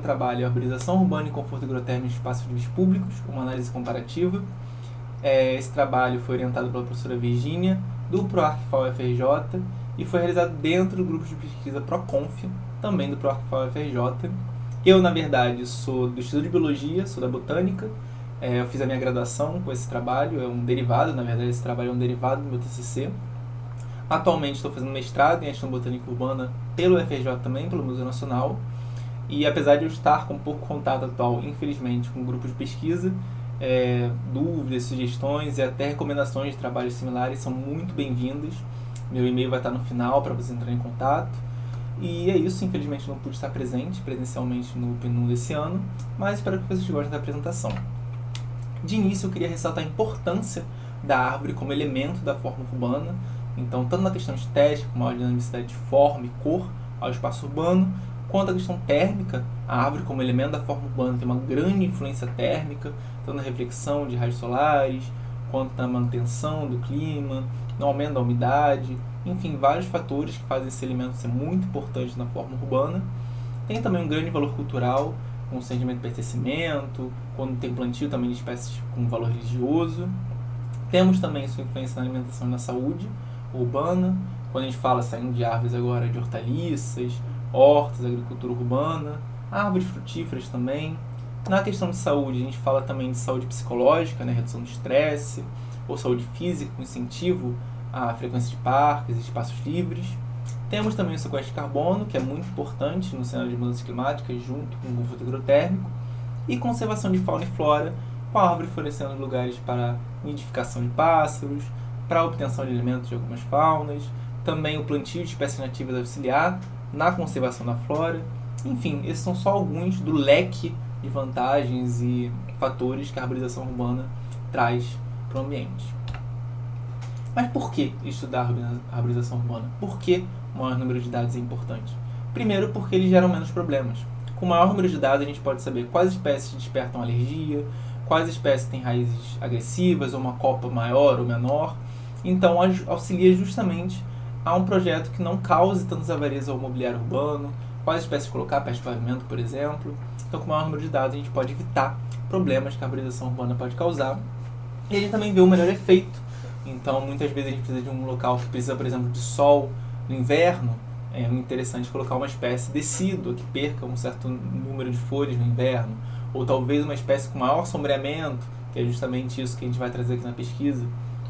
trabalho é Arborização Urbana e Conforto Agrotérmico em Espaços Livres Públicos, uma análise comparativa. Esse trabalho foi orientado pela professora Virgínia, do ProArcFAO-UFRJ, e foi realizado dentro do grupo de pesquisa ProConf, também do ProArcFAO-UFRJ. Eu, na verdade, sou do Instituto de Biologia, sou da Botânica. Eu fiz a minha graduação com esse trabalho, é um derivado, na verdade esse trabalho é um derivado do meu TCC. Atualmente estou fazendo mestrado em Gestão Botânica Urbana pelo UFRJ também, pelo Museu Nacional. E apesar de eu estar com pouco contato atual, infelizmente, com o grupo de pesquisa, dúvidas, sugestões e até recomendações de trabalhos similares são muito bem-vindas. Meu e-mail vai estar no final para você entrar em contato. E é isso, infelizmente não pude estar presente presencialmente no PNUD desse ano, mas espero que vocês gostem da apresentação. De início eu queria ressaltar a importância da árvore como elemento da forma urbana, então tanto na questão estética, como a dinamicidade de forma e cor ao espaço urbano, quanto a questão térmica, a árvore como elemento da forma urbana tem uma grande influência térmica, tanto na reflexão de raios solares, quanto na manutenção do clima, no aumento da umidade, enfim, vários fatores que fazem esse elemento ser muito importante na forma urbana. Tem também um grande valor cultural, com o sentimento de pertencimento, quando tem plantio também de espécies com valor religioso. Temos também sua influência na alimentação e na saúde urbana, quando a gente fala, saindo de árvores agora, de hortaliças, hortas, agricultura urbana, árvores frutíferas também. Na questão de saúde, a gente fala também de saúde psicológica, né, redução do estresse, ou saúde física, com incentivo à frequência de parques e espaços livres. Temos também o sequestro de carbono, que é muito importante no cenário de mudanças climáticas, junto com o conforto agrotérmico, e conservação de fauna e flora, com a árvore florescendo lugares para nidificação de pássaros, para a obtenção de alimentos de algumas faunas, também o plantio de espécies nativas auxiliar na conservação da flora. Enfim, esses são só alguns do leque de vantagens e fatores que a arborização urbana traz para o ambiente. Mas por que estudar a arborização urbana? Por que o maior número de dados é importante? Primeiro, porque eles geram menos problemas. Com o maior número de dados, a gente pode saber quais espécies despertam alergia, quais espécies têm raízes agressivas, ou uma copa maior ou menor. Então, auxilia justamente a um projeto que não cause tantas avarias ao mobiliário urbano, quais espécies colocar perto de pavimento, por exemplo. Então, com o maior número de dados, a gente pode evitar problemas que a arborização urbana pode causar. E a gente também vê o melhor efeito. Então, muitas vezes a gente precisa de um local que precisa, por exemplo, de sol no inverno. É interessante colocar uma espécie decídua, que perca um certo número de folhas no inverno. Ou talvez uma espécie com maior sombreamento, que é justamente isso que a gente vai trazer aqui na pesquisa.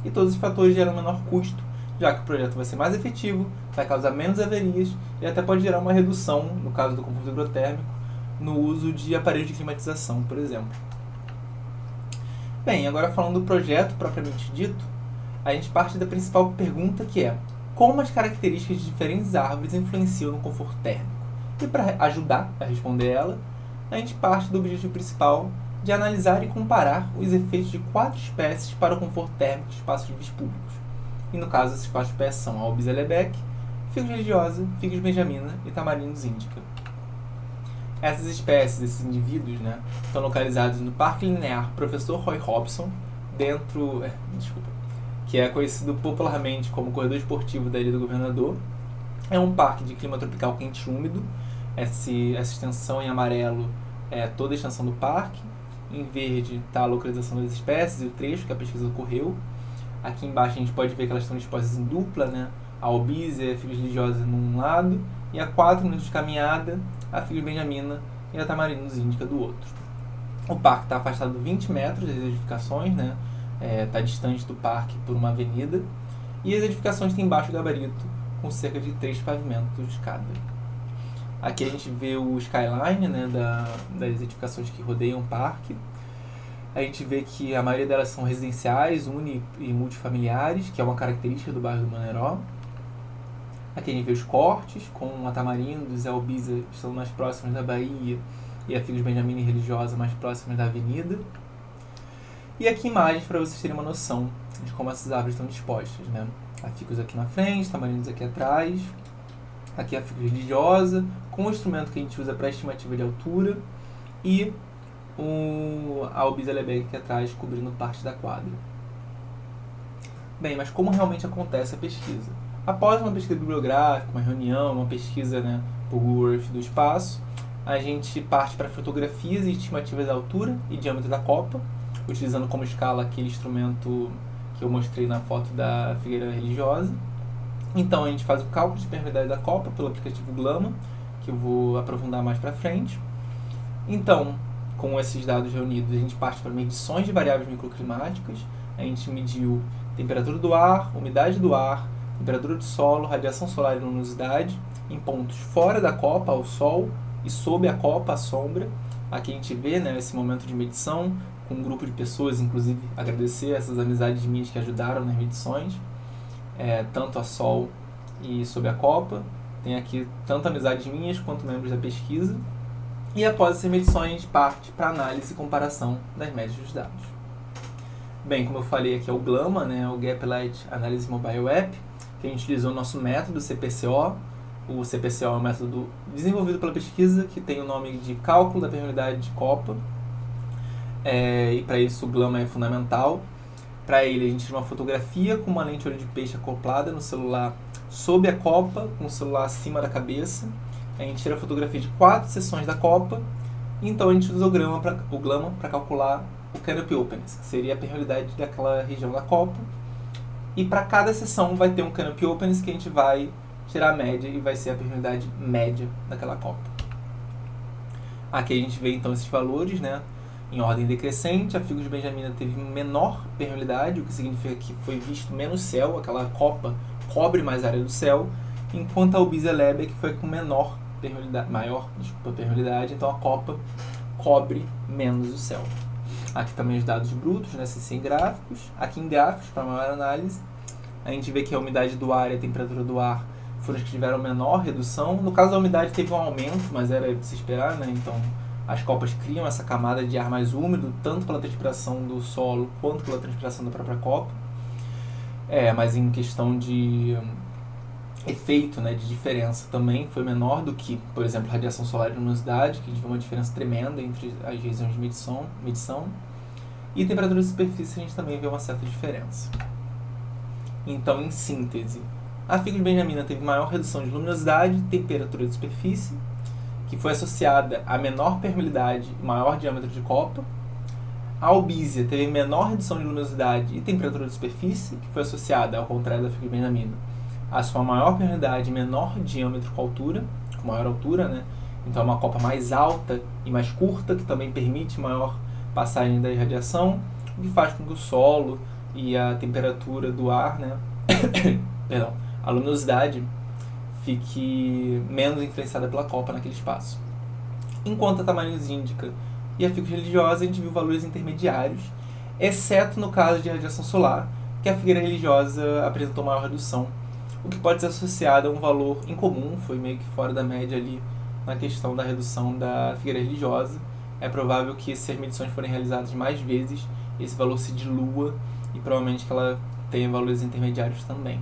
E todos os fatores geram menor custo, já que o projeto vai ser mais efetivo, vai causar menos avarias e até pode gerar uma redução, no caso do conforto agrotérmico, no uso de aparelhos de climatização, por exemplo. Bem, agora falando do projeto propriamente dito, a gente parte da principal pergunta, que é: como as características de diferentes árvores influenciam no conforto térmico? E para ajudar a responder ela, a gente parte do objetivo principal de analisar e comparar os efeitos de 4 espécies para o conforto térmico de espaços livres públicos. E no caso, essas 4 espécies são a Albizia lebec, Ficus religiosa, Ficus benjamina e Tamarindus indica. Essas espécies, esses indivíduos, estão localizados no Parque Linear Professor Roy Hobson, que é conhecido popularmente como Corredor Esportivo da Ilha do Governador. É um parque de clima tropical quente e úmido. Essa extensão em amarelo é toda a extensão do parque. Em verde está a localização das espécies e o trecho que a pesquisa ocorreu. Aqui embaixo a gente pode ver que elas estão dispostas em dupla, A Albizia e a Ficus religiosa num lado, e a 4 minutos de caminhada, a Ficus benjamina e a Tamarindus indica do outro. O parque está afastado 20 metros das edificações, está distante do parque por uma avenida, e as edificações têm baixo gabarito, com cerca de 3 pavimentos cada. Aqui a gente vê o skyline das edificações que rodeiam o parque. A gente vê que a maioria delas são residenciais, e multifamiliares, que é uma característica do bairro do Maneró. Aqui a gente vê os cortes, com a Tamarindus e a Albizia estão mais próximas da Bahia, e a Ficus benjamina e religiosa mais próximas da avenida. E aqui imagens para vocês terem uma noção de como essas árvores estão dispostas, A Ficus aqui na frente, Tamarindus aqui atrás. Aqui a Ficus religiosa, com o instrumento que a gente usa para estimativa de altura, e a Albizia lebec aqui atrás, cobrindo parte da quadra. Bem, mas como realmente acontece a pesquisa? Após uma pesquisa bibliográfica, uma reunião, uma pesquisa por Google Earth do espaço, a gente parte para fotografias e estimativas da altura e diâmetro da copa, utilizando como escala aquele instrumento que eu mostrei na foto da figueira religiosa. Então a gente faz o cálculo de permeabilidade da copa pelo aplicativo Glama, que eu vou aprofundar mais para frente. Então, com esses dados reunidos, a gente parte para medições de variáveis microclimáticas. A gente mediu temperatura do ar, umidade do ar, temperatura do solo, radiação solar e luminosidade em pontos fora da copa, ao sol, e sob a copa, à sombra. Aqui a gente vê, né, esse momento de medição com um grupo de pessoas, inclusive agradecer essas amizades minhas que ajudaram nas medições, tanto a sol e sob a copa. Tem aqui tanto amizades minhas quanto membros da pesquisa. E após essas medições, a gente parte para análise e comparação das médias dos dados. Bem, como eu falei, aqui é o Glama, né, o Gap Light Analysis Mobile App, que a gente utilizou o nosso método CPCO. O CPCO é um método desenvolvido pela pesquisa, que tem o nome de cálculo da permeabilidade de copa. E para isso o Glama é fundamental. Para ele, a gente tira uma fotografia com uma lente olho de peixe acoplada no celular sob a copa, com o celular acima da cabeça. A gente tira a fotografia de 4 seções da copa. E então a gente usa o Glama para calcular o Canopy Openness, que seria a permeabilidade daquela região da copa. E para cada seção vai ter um Canopy Openness que a gente vai tirar a média e vai ser a permeabilidade média daquela copa. Aqui a gente vê então esses valores, né, em ordem decrescente. A Figos de Benjamina teve menor permeabilidade, o que significa que foi visto menos céu, aquela copa cobre mais área do céu, enquanto a Albizia Leber foi com maior permeabilidade, então a copa cobre menos o céu. Aqui também os dados brutos, né, sem gráficos. Aqui em gráficos, para maior análise, a gente vê que a umidade do ar e a temperatura do ar foram as que tiveram menor redução. No caso da umidade teve um aumento, mas era de se esperar, né? Então as copas criam essa camada de ar mais úmido, tanto pela transpiração do solo quanto pela transpiração da própria copa. Mas em questão de efeito, né, de diferença, também foi menor do que, por exemplo, radiação solar e luminosidade, que a gente vê uma diferença tremenda entre as regiões de medição. E temperatura de superfície a gente também vê uma certa diferença. Então, em síntese, a Figos de Benjamina teve maior redução de luminosidade e temperatura de superfície, que foi associada a menor permeabilidade e maior diâmetro de copa. A Albizia teve menor redução de luminosidade e temperatura de superfície, que foi associada, ao contrário da Figos de Benjamina, a sua maior permeabilidade e menor diâmetro com maior altura, né? Então é uma copa mais alta e mais curta, que também permite maior passagem da irradiação, o que faz com que o solo e a temperatura do ar, né? A luminosidade fique menos influenciada pela copa naquele espaço. Enquanto a Tamariz Índica e a Figos Religiosa, a gente viu valores intermediários, exceto no caso de radiação solar, que a figueira religiosa apresentou maior redução, o que pode ser associado a um valor incomum, foi meio que fora da média ali na questão da redução da figueira religiosa. É provável que, se as medições forem realizadas mais vezes, esse valor se dilua e provavelmente que ela tenha valores intermediários também.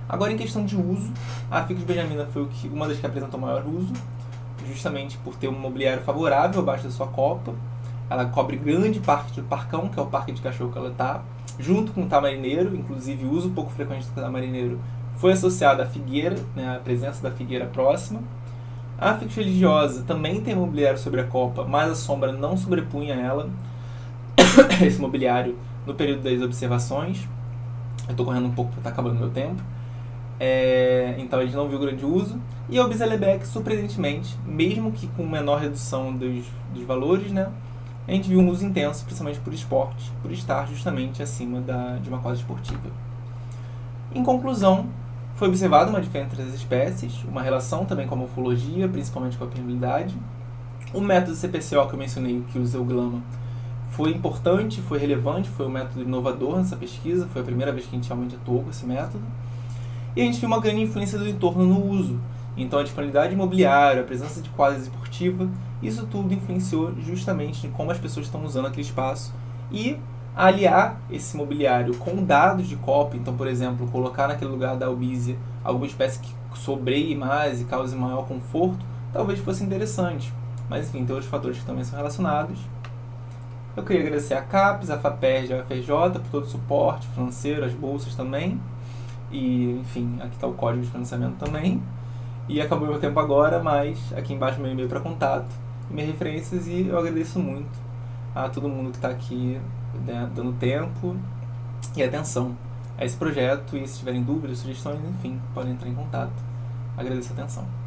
Agora, em questão de uso, a Figos de Benjamina foi uma das que apresentou maior uso, justamente por ter um mobiliário favorável abaixo da sua copa. Ela cobre grande parte do Parcão, que é o parque de cachorro que ela está, junto com o tamarineiro. Inclusive, o uso pouco frequente do tamarineiro foi associado à figueira, né, à presença da figueira próxima. A Figos Religiosa também tem mobiliário sobre a copa, mas a sombra não sobrepunha ela, esse mobiliário, no período das observações. Eu estou correndo um pouco porque está acabando o meu tempo. Então a gente não viu grande uso. E a Albizia Leber, surpreendentemente, mesmo que com menor redução dos valores, né, a gente viu um uso intenso, principalmente por esporte, por estar justamente acima de uma quadra esportiva. Em conclusão, foi observada uma diferença entre as espécies, uma relação também com a morfologia, principalmente com a permeabilidade. O método CPCO que eu mencionei, que usa o Glama, foi importante, foi relevante, foi um método inovador nessa pesquisa, foi a primeira vez que a gente realmente atuou com esse método. E a gente viu uma grande influência do entorno no uso. Então a disponibilidade imobiliária, a presença de quadra esportiva, isso tudo influenciou justamente em como as pessoas estão usando aquele espaço. E aliar esse mobiliário com dados de copa, então, por exemplo, colocar naquele lugar da Albizia alguma espécie que sobreie mais e cause maior conforto, talvez fosse interessante. Mas enfim, tem outros fatores que também são relacionados. Eu queria agradecer a CAPES, a FAPERJ e a UFRJ por todo o suporte financeiro, as bolsas também. E, enfim, aqui está o código de financiamento também. E acabou meu tempo agora, mas aqui embaixo meu e-mail para contato e minhas referências, e eu agradeço muito a todo mundo que está aqui, né, dando tempo e atenção a esse projeto. E se tiverem dúvidas, sugestões, enfim, podem entrar em contato. Agradeço a atenção.